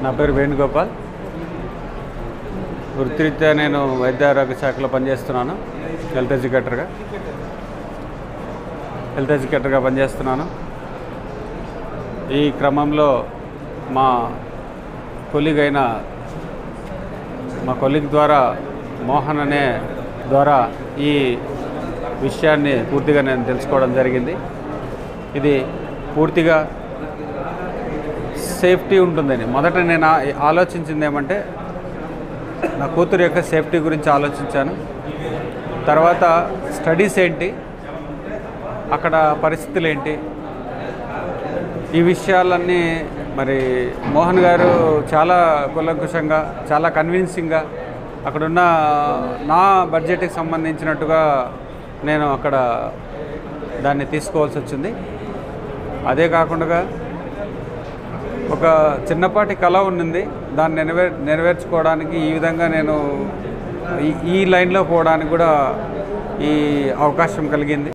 నా పేరు వేణుగోపాల్. వృత్తిరీత్యా నేను వైద్య ఆరోగ్య శాఖలో పనిచేస్తున్నాను. హెల్త్ ఎడ్యుకేటర్గా పనిచేస్తున్నాను. ఈ క్రమంలో మా కొలీగ్ ద్వారా మోహన్ అనే ద్వారా ఈ విషయాన్ని పూర్తిగా నేను తెలుసుకోవడం జరిగింది. ఇది పూర్తిగా సేఫ్టీ ఉంటుందని మొదట నేను ఆలోచించింది ఏమంటే నా కూతురు యొక్క సేఫ్టీ గురించి ఆలోచించాను. తర్వాత స్టడీస్ ఏంటి, అక్కడ పరిస్థితులు ఏంటి, ఈ విషయాలన్నీ మరి మోహన్ గారు చాలా కూలంకుషంగా చాలా కన్విన్సింగ్గా అక్కడున్న నా బడ్జెట్కి సంబంధించినట్టుగా నేను అక్కడ దాన్ని తీసుకోవాల్సి వచ్చింది. అదే కాకుండా ఒక చిన్నపాటి కళ ఉన్నింది, దాన్ని నెరవేర్చుకోవడానికి ఈ విధంగా నేను ఈ లైన్లో పోవడానికి కూడా ఈ అవకాశం కలిగింది.